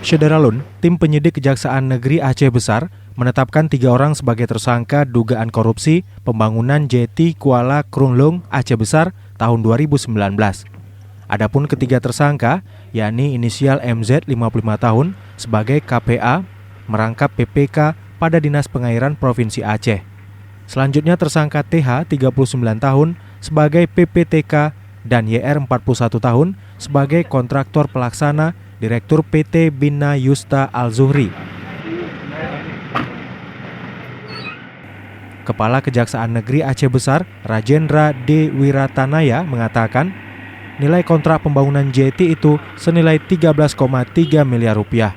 Syederalun, tim penyidik Kejaksaan Negeri Aceh Besar menetapkan 3 orang sebagai tersangka dugaan korupsi pembangunan jeti Kuala Krunglung Aceh Besar tahun 2019. Adapun ketiga tersangka, yakni inisial MZ 55 tahun sebagai KPA merangkap PPK pada Dinas Pengairan Provinsi Aceh. Selanjutnya tersangka TH 39 tahun sebagai PPTK dan YR 41 tahun sebagai kontraktor pelaksana Direktur PT Bina Yusta Al-Zuhri. Kepala Kejaksaan Negeri Aceh Besar, Rajendra D. Wiratanaya mengatakan, nilai kontrak pembangunan jeti itu senilai 13,3 miliar rupiah.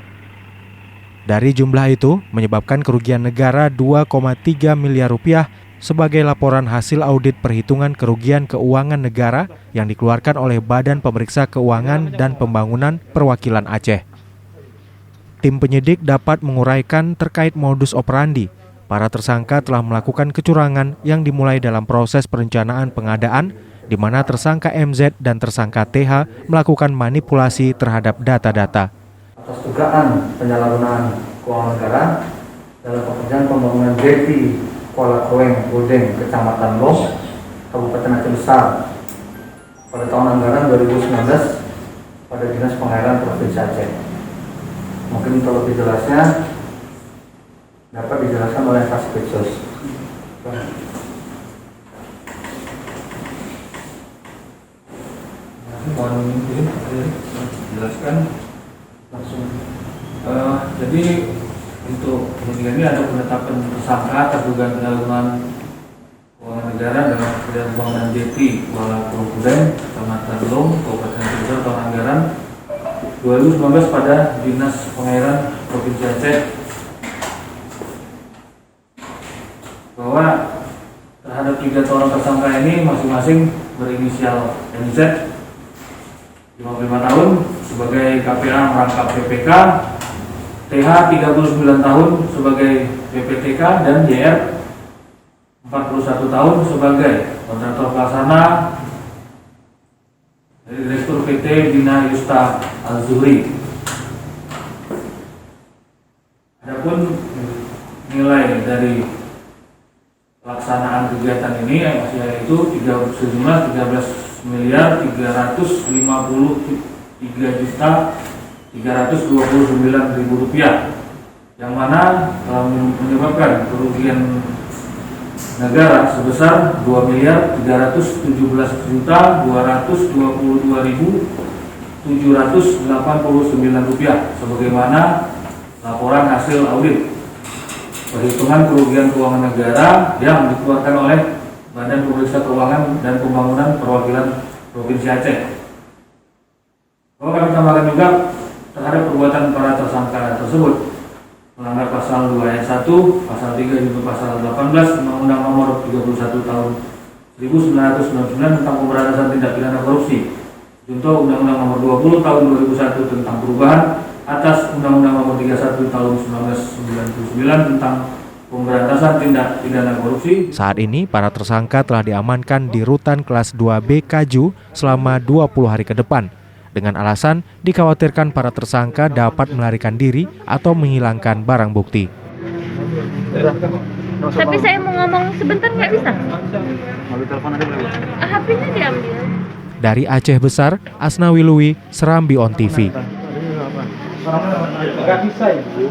Dari jumlah itu menyebabkan kerugian negara 2,3 miliar rupiah sebagai laporan hasil audit perhitungan kerugian keuangan negara yang dikeluarkan oleh Badan Pemeriksa Keuangan dan Pembangunan Perwakilan Aceh. Tim penyidik dapat menguraikan terkait modus operandi. Para tersangka telah melakukan kecurangan yang dimulai dalam proses perencanaan pengadaan, di mana tersangka MZ dan tersangka TH melakukan manipulasi terhadap data-data. Atas dugaan penyalahgunaan keuangan negara dalam pekerjaan pembangunan jeti Kuala Krunglung Bodeng, Kecamatan Long, Kabupaten Aceh Besar pada tahun anggaran 2019 pada Dinas Pengairan Provinsi Aceh. Mungkin untuk lebih jelasnya dapat dijelaskan oleh Kasipitsus. Mohon izin, jelaskan langsung. Jadi untuk ini ada penetapan tersangka terduga penyalahgunaan keuangan negara dalam pekerjaan pembangunan jeti Kuala Krunglung, Kecamatan Long, Kabupaten Aceh Besar tahun anggaran 2019 pada Dinas Pengairan Provinsi Aceh, bahwa terhadap 3 orang tersangka ini masing-masing berinisial MZ 55 tahun sebagai KPA merangkap PPK, TH 39 tahun sebagai PPTK dan YR 41 tahun sebagai kontraktor pelaksana dari Direktur PT Bina Yusta Al-Zuhri. Adapun nilai dari pelaksanaan kegiatan ini yaitu sejumlah 13.053.329.000 rupiah, yang mana telah menyebabkan kerugian negara sebesar 2.317.222.789 rupiah, sebagaimana laporan hasil audit perhitungan kerugian keuangan negara yang dikeluarkan oleh Badan Pemeriksa Keuangan dan Pembangunan Perwakilan Provinsi Aceh. Bahwa kami tambahkan juga terhadap perbuatan para tersangka tersebut melanggar pasal 2 ayat 1, pasal 3 juga pasal 18 Undang-Undang Nomor 31 Tahun 1999 tentang pemberantasan tindak pidana korupsi. Contoh Undang-Undang Nomor 20 Tahun 2001 tentang perubahan atas Undang-Undang Nomor 31 Tahun 1999 tentang pemberantasan tindak pidana korupsi. Saat ini, para tersangka telah diamankan di Rutan Kelas 2B Kaju selama 20 hari ke depan, dengan alasan dikhawatirkan para tersangka dapat melarikan diri atau menghilangkan barang bukti. Tapi saya mau ngomong sebentar, nggak bisa? HP-nya diambil. Dari Aceh Besar, Asnawi Lui, Serambi On TV. Nggak bisa, Ibu.